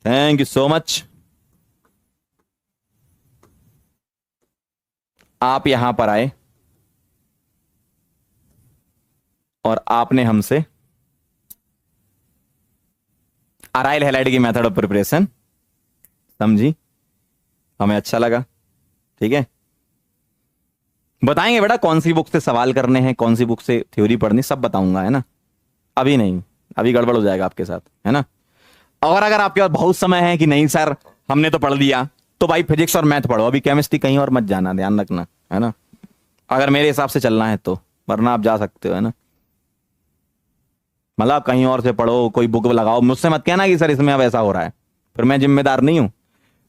Thank you so much. आप यहां पर आए और आपने हमसे अराइल हैलाइड की मेथड ऑफ प्रिपरेशन समझी, हमें अच्छा लगा। ठीक है, बताएंगे बेटा कौन सी बुक से सवाल करने हैं, कौन सी बुक से थ्योरी पढ़नी, सब बताऊंगा, है ना। अभी नहीं, अभी गड़बड़ हो जाएगा आपके साथ, है ना। और अगर आपके पास बहुत समय है कि नहीं सर हमने तो पढ़ लिया, तो भाई फिजिक्स और मैथ पढ़ो, अभी केमिस्ट्री कहीं और मत जाना, ध्यान रखना, है ना, अगर मेरे हिसाब से चलना है तो। वरना आप जा सकते हो, है ना, मतलब आप कहीं और से पढ़ो, कोई बुक लगाओ, मुझसे मत कहना कि सर इसमें अब ऐसा हो रहा है, फिर मैं जिम्मेदार नहीं हूं।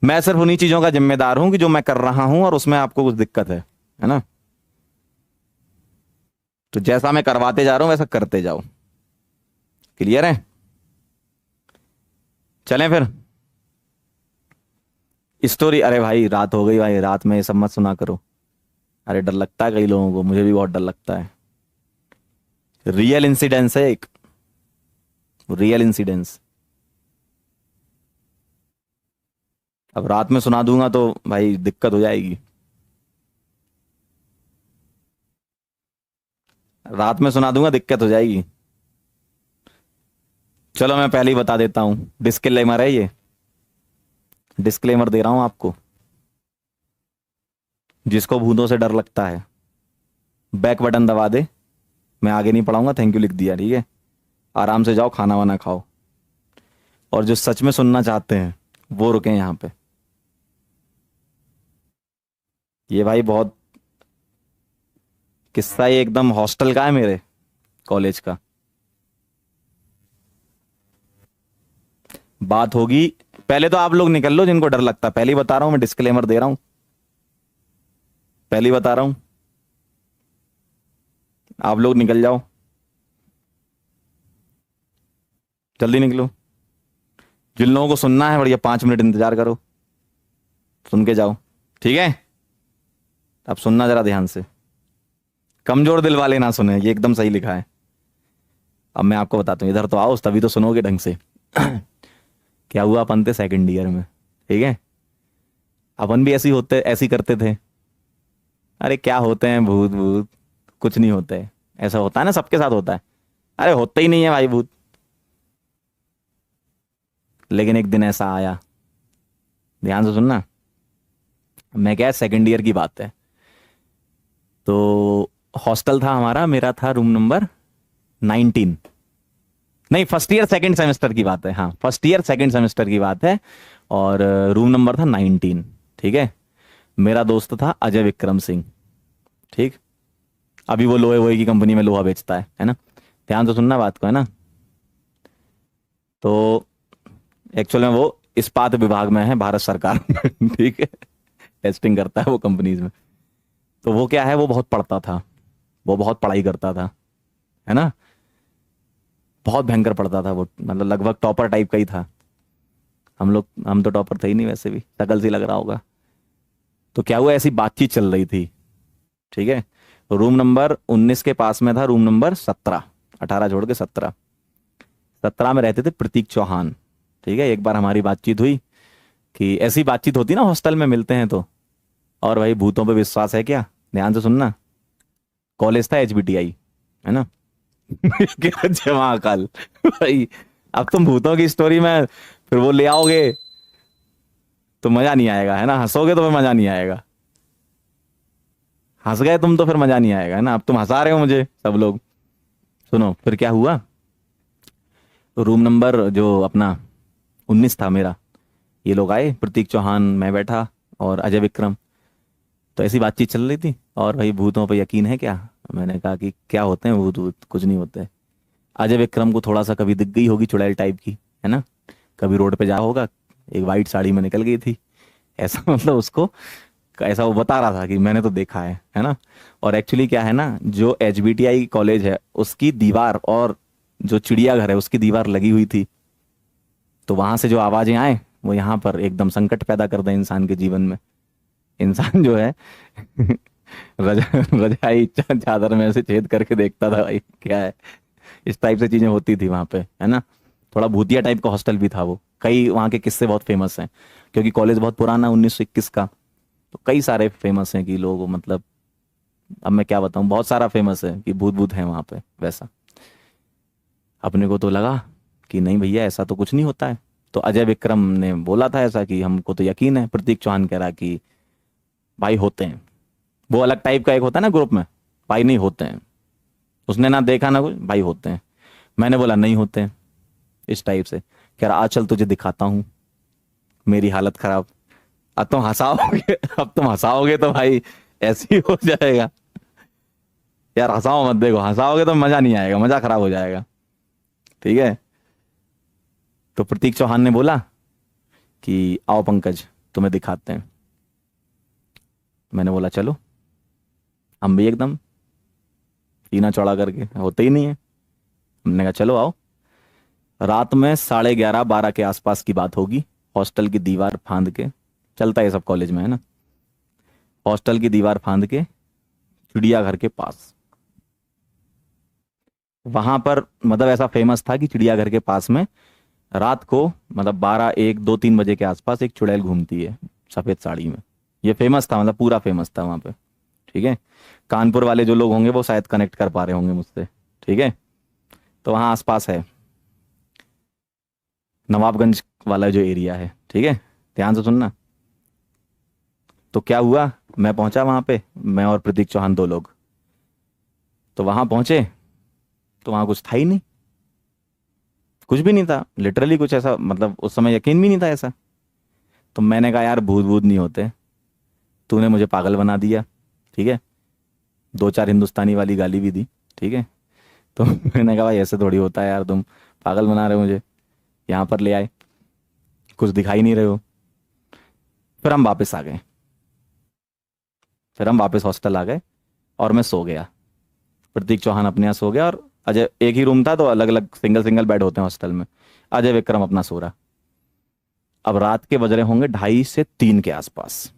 मैं सिर्फ उन्हीं चीजों का जिम्मेदार हूं कि जो मैं कर रहा हूं और उसमें आपको कुछ दिक्कत है ना। तो जैसा मैं करवाते जा रहा हूं वैसा करते जाओ। क्लियर है, चलें फिर स्टोरी। अरे भाई रात हो गई भाई, रात में ये सब मत सुना करो। अरे डर लगता है कई लोगों को, मुझे भी बहुत डर लगता है। रियल इंसिडेंस है एक, रियल इंसिडेंस। अब रात में सुना दूंगा तो भाई दिक्कत हो जाएगी। रात में सुना दूंगा दिक्कत हो जाएगी। चलो मैं पहले ही बता देता हूं, डिस्क्लेमर है ये, डिस्क्लेमर दे रहा हूं आपको। जिसको भूतों से डर लगता है बैक बटन दबा दे, मैं आगे नहीं पढ़ाऊंगा, थैंक यू लिख दिया, ठीक है। आराम से जाओ, खाना वाना खाओ। और जो सच में सुनना चाहते हैं वो रुके यहाँ पे। ये भाई बहुत किस्सा, ये एकदम हॉस्टल का है, मेरे कॉलेज का बात होगी। पहले तो आप लोग निकल लो जिनको डर लगता है, पहले ही बता रहा हूं, मैं डिस्क्लेमर दे रहा हूं, पहले ही बता रहा हूं, आप लोग निकल जाओ, जल्दी निकलो। जिन लोगों को सुनना है बढ़िया 5 मिनट इंतजार करो, सुन के जाओ, ठीक है। अब सुनना जरा ध्यान से, कमजोर दिल वाले ना सुने, ये एकदम सही लिखा है। अब मैं आपको बताता हूँ, इधर तो आओ तभी तो सुनोगे ढंग से। क्या हुआ, अपन थे सेकंड ईयर में, ठीक है। अपन भी ऐसी होते, ऐसी करते थे। अरे क्या होते हैं भूत, भूत कुछ नहीं होते, ऐसा होता है ना, सबके साथ होता है। अरे होता ही नहीं है भाई भूत। लेकिन एक दिन ऐसा आया, ध्यान से सुनना, मैं क्या, सेकंड ईयर की बात है। तो हॉस्टल था हमारा, मेरा था रूम नंबर 19, नहीं फर्स्ट ईयर सेकंड सेमेस्टर की बात है, हाँ फर्स्ट ईयर सेकंड सेमेस्टर की बात है। और रूम नंबर था 19, ठीक है। मेरा दोस्त था अजय विक्रम सिंह, ठीक। अभी वो लोहे वोहे की कंपनी में लोहा बेचता है ना। ध्यान से सुनना बात को, है ना। तो एक्चुअल में वो इस्पात विभाग में है, भारत सरकार में, ठीक है, टेस्टिंग करता है वो कंपनीज में। तो वो क्या है, वो बहुत पढ़ता था, वो बहुत पढ़ाई करता था, है ना, बहुत भयंकर पढ़ता था वो, मतलब लगभग टॉपर टाइप का ही था। हम तो टॉपर थे ही नहीं, वैसे भी शकल सी लग रहा होगा। तो क्या हुआ, ऐसी बातचीत चल रही थी, ठीक है। रूम नंबर 19 के पास में था रूम नंबर 17, 18 छोड़ के 17, 17 में रहते थे प्रतीक चौहान, ठीक है। एक बार हमारी बातचीत हुई, कि ऐसी बातचीत होती ना हॉस्टल में मिलते हैं तो। और भाई भूतों पे विश्वास है क्या, ध्यान से सुनना। कॉलेज था HBTI, है ना। क्या जमा अकाल भाई। अब तुम भूतों की स्टोरी में फिर वो ले आओगे तो मजा नहीं आएगा, है ना, हंसोगे तो फिर मजा नहीं आएगा। हंस गए तुम तो फिर मजा नहीं आएगा, है ना। अब तुम हंसा रहे हो मुझे सब लोग। सुनो फिर क्या हुआ, तो रूम नंबर जो अपना 19 था मेरा, ये लोग आए, प्रतीक चौहान, मैं बैठा और अजय विक्रम। तो ऐसी बातचीत चल रही थी, और भाई भूतों पे यकीन है क्या, मैंने कहा कि क्या होते हैं भूत, भूत कुछ नहीं होते। अजय विक्रम को थोड़ा सा कभी दिख गई होगी चुड़ैल टाइप की, है ना, कभी रोड पे जा होगा, एक वाइट साड़ी में निकल गई थी, ऐसा मतलब उसको, ऐसा वो बता रहा था कि मैंने तो देखा है ना। और एक्चुअली क्या है ना, जो HBTI कॉलेज है उसकी दीवार और जो चिड़ियाघर है उसकी दीवार लगी हुई थी। तो वहां से जो आवाजें आए वो यहाँ पर एकदम संकट पैदा कर दे इंसान के जीवन में। इंसान जो है रजाई चादर में से छेद करके देखता था भाई क्या है, इस टाइप से चीजें होती थी वहां पे, है ना। थोड़ा भूतिया टाइप का हॉस्टल भी था वो, कई वहाँ के किस्से बहुत फेमस हैं, क्योंकि कॉलेज बहुत पुराना 1921 का, तो कई सारे फेमस हैं कि लोग मतलब, अब मैं क्या बताऊं, बहुत सारा फेमस है कि भूत भूत है वहाँ पे वैसा। अपने को तो लगा कि नहीं भैया ऐसा तो कुछ नहीं होता है। तो अजय विक्रम ने बोला था ऐसा कि हमको तो यकीन है। प्रतीक चौहान कह रहा कि भाई होते हैं, वो अलग टाइप का एक होता है ना ग्रुप में, भाई नहीं होते हैं, उसने ना देखा ना कुछ, भाई होते हैं। मैंने बोला नहीं होते हैं, इस टाइप से। कह रहा चल तुझे दिखाता हूँ। मेरी हालत खराब। अब तुम हंसाओगे अब तुम हंसाओगे तो भाई ऐसे ही हो जाएगा यार, हंसाओ मत, देखो हंसाओगे तो मजा नहीं आएगा, मजा खराब हो जाएगा, ठीक है। तो प्रतीक चौहान ने बोला कि आओ पंकज तुम्हें दिखाते हैं। मैंने बोला चलो। हम भी एकदम सीना चौड़ा करके, होते ही नहीं है, हमने कहा चलो आओ। रात में 11:30 12 के आसपास की बात होगी। हॉस्टल की दीवार फांद के, चलता है सब कॉलेज में है ना, हॉस्टल की दीवार फांद के चिड़ियाघर के पास, वहां पर मतलब ऐसा फेमस था कि चिड़ियाघर के पास में रात को मतलब 12 1 2 3 बजे के आसपास एक चुड़ैल घूमती है सफेद साड़ी में। ये फेमस था, मतलब पूरा फेमस था वहां पे, ठीक है। कानपुर वाले जो लोग होंगे वो शायद कनेक्ट कर पा रहे होंगे मुझसे, ठीक है। तो वहाँ आसपास है, नवाबगंज वाला जो एरिया है, ठीक है, ध्यान से सुनना। तो क्या हुआ, मैं पहुंचा वहां पे, मैं और प्रतीक चौहान 2 लोग। तो वहां पहुंचे तो वहां कुछ था ही नहीं, कुछ भी नहीं था लिटरली, कुछ ऐसा मतलब उस समय यकीन भी नहीं था ऐसा। तो मैंने कहा यार भूत भूत नहीं होते, तूने मुझे पागल बना दिया, ठीक है। 2 4 हिंदुस्तानी वाली गाली भी दी, ठीक है। तो मैंने कहा भाई ऐसे थोड़ी होता है यार, तुम पागल बना रहे हो मुझे। यहाँ पर ले आए, कुछ दिखाई नहीं रहे हो। फिर हम वापस आ गए, फिर हम वापस हॉस्टल आ गए और मैं सो गया। प्रतीक चौहान अपने यहाँ सो गया और अजय, एक ही रूम था तो अलग अलग सिंगल सिंगल बेड होते हैं हॉस्टल में। अजय विक्रम अपना सो रहा। अब रात के बज रहे होंगे 2:30 से 3 के आसपास।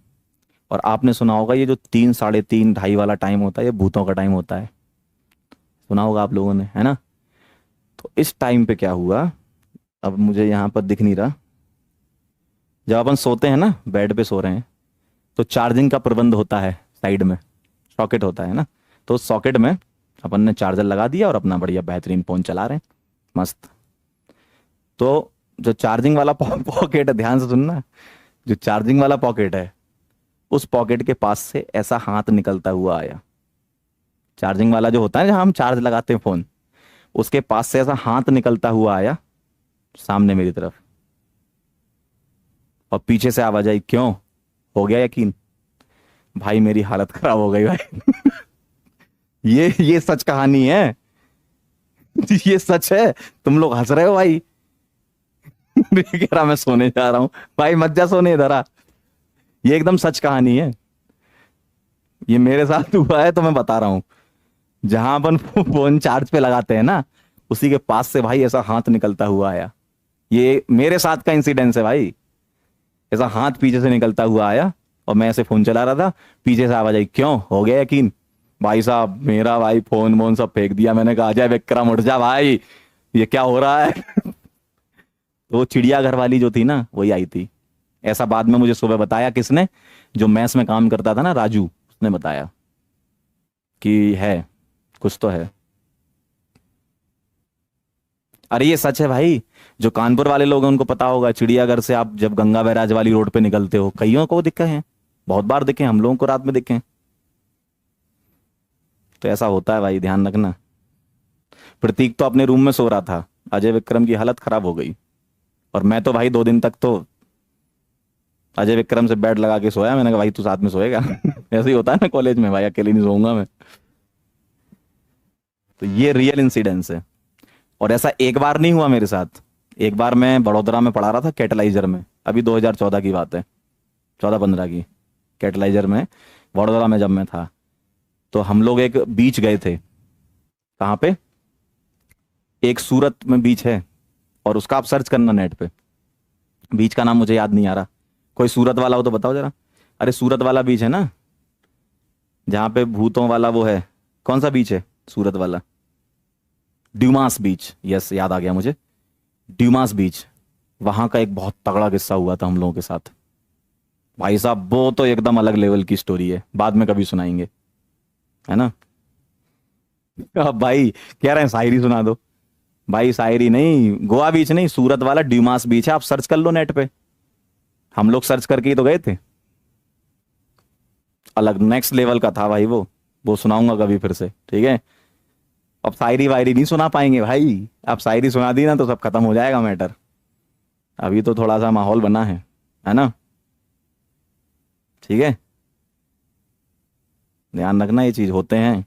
और आपने सुना होगा ये जो 3 3:30 2:30 वाला टाइम होता है, ये भूतों का टाइम होता है, सुना होगा आप लोगों ने, है ना। तो इस टाइम पे क्या हुआ, अब मुझे यहाँ पर दिख नहीं रहा। जब अपन सोते हैं ना, बेड पे सो रहे हैं, तो चार्जिंग का प्रबंध होता है साइड में, सॉकेट होता है ना। तो उस सॉकेट में अपन ने चार्जर लगा दिया और अपना बढ़िया बेहतरीन फोन चला रहे हैं, मस्त। तो जो चार्जिंग वाला पॉकेट है, ध्यान से सुनना, जो चार्जिंग वाला पॉकेट है, उस पॉकेट के पास से ऐसा हाथ निकलता हुआ आया। चार्जिंग वाला जो होता है जहां हम चार्ज लगाते हैं फोन, उसके पास से ऐसा हाथ निकलता हुआ आया सामने मेरी तरफ। और पीछे से आवाज आई, क्यों, हो गया यकीन? भाई मेरी हालत खराब हो गई भाई। ये सच कहानी है। ये सच है, तुम लोग हंस रहे हो भाई। कह रहा मैं सोने जा रहा हूं। भाई मत जा सोने इधर आ, ये एकदम सच कहानी है, ये मेरे साथ हुआ है तो मैं बता रहा हूं। जहां अपन फोन चार्ज पे लगाते हैं ना, उसी के पास से भाई ऐसा हाथ निकलता हुआ आया। ये मेरे साथ का इंसिडेंस है भाई। ऐसा हाथ पीछे से निकलता हुआ आया और मैं ऐसे फोन चला रहा था, पीछे से आवाज आई, क्यों, हो गया यकीन? भाई साहब मेरा भाई फोन वोन सब फेंक दिया। मैंने कहा अजय विक्रम उठ जा भाई, ये क्या हो रहा है। तो वो चिड़ियाघर वाली जो थी ना, वही आई थी। ऐसा बाद में मुझे सुबह बताया किसने, जो मैस में काम करता था ना, राजू, उसने बताया कि है, कुछ तो है। अरे ये सच है भाई, जो कानपुर वाले लोग हैं उनको पता होगा। चिड़ियाघर से आप जब गंगा बैराज वाली रोड पे निकलते हो, कईयों को दिखे हैं, बहुत बार दिखे हैं, हम लोगों को रात में दिखे हैं। तो ऐसा होता है भाई, ध्यान रखना। प्रतीक तो अपने रूम में सो रहा था, अजय विक्रम की हालत खराब हो गई। और मैं तो भाई 2 दिन तक तो अजय विक्रम से बेड लगा के सोया। मैंने कहा भाई तू साथ में सोएगा। ऐसे ही होता है ना कॉलेज में, भाई अकेले नहीं सोऊंगा मैं। तो ये रियल इंसिडेंस है। और ऐसा एक बार नहीं हुआ मेरे साथ। एक बार मैं बड़ोदरा में पढ़ा रहा था कैटलाइजर में, अभी 2014 की बात है, 14 15 की। कैटलाइजर में बड़ोदरा में जब मैं था, तो हम लोग एक बीच गए थे। कहाँ पे? एक सूरत में बीच है, और उसका आप सर्च करना नेट पे, बीच का नाम मुझे याद नहीं आ रहा। कोई सूरत वाला हो तो बताओ जरा। अरे सूरत वाला बीच है ना, जहाँ पे भूतों वाला वो है। कौन सा बीच है सूरत वाला? ड्यूमास बीच, यस याद आ गया मुझे, ड्यूमास बीच। वहां का एक बहुत तगड़ा किस्सा हुआ था हम लोगों के साथ। भाई साहब वो तो एकदम अलग लेवल की स्टोरी है, बाद में कभी सुनाएंगे, है ना। अब भाई कह रहे हैं शायरी सुना दो। भाई शायरी नहीं, गोवा बीच नहीं, सूरत वाला ड्यूमास बीच है, आप सर्च कर लो नेट पे। हम लोग सर्च करके ही तो गए थे। अलग नेक्स्ट लेवल का था भाई वो सुनाऊंगा कभी फिर से, ठीक है। अब शायरी वायरी नहीं सुना पाएंगे भाई, अब शायरी सुना दी ना तो सब खत्म हो जाएगा मैटर। अभी तो थोड़ा सा माहौल बना है ना। ठीक है, ध्यान रखना ये चीज होते हैं।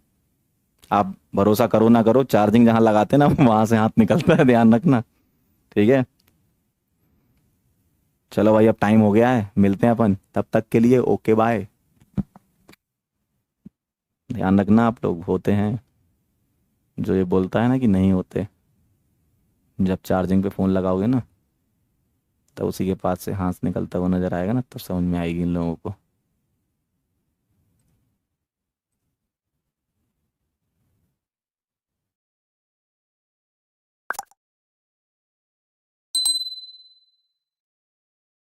आप भरोसा करो ना करो, चार्जिंग जहां लगाते ना वहां से हाथ निकलता है, ध्यान रखना। ठीक है, चलो भाई अब टाइम हो गया है, मिलते हैं अपन, तब तक के लिए ओके बाय। ध्यान रखना, आप लोग होते हैं जो ये बोलता है ना कि नहीं होते। जब चार्जिंग पे फोन लगाओगे ना, तब उसी के पास से हाथ निकलता हुआ नजर आएगा ना, तब समझ में आएगी इन लोगों को।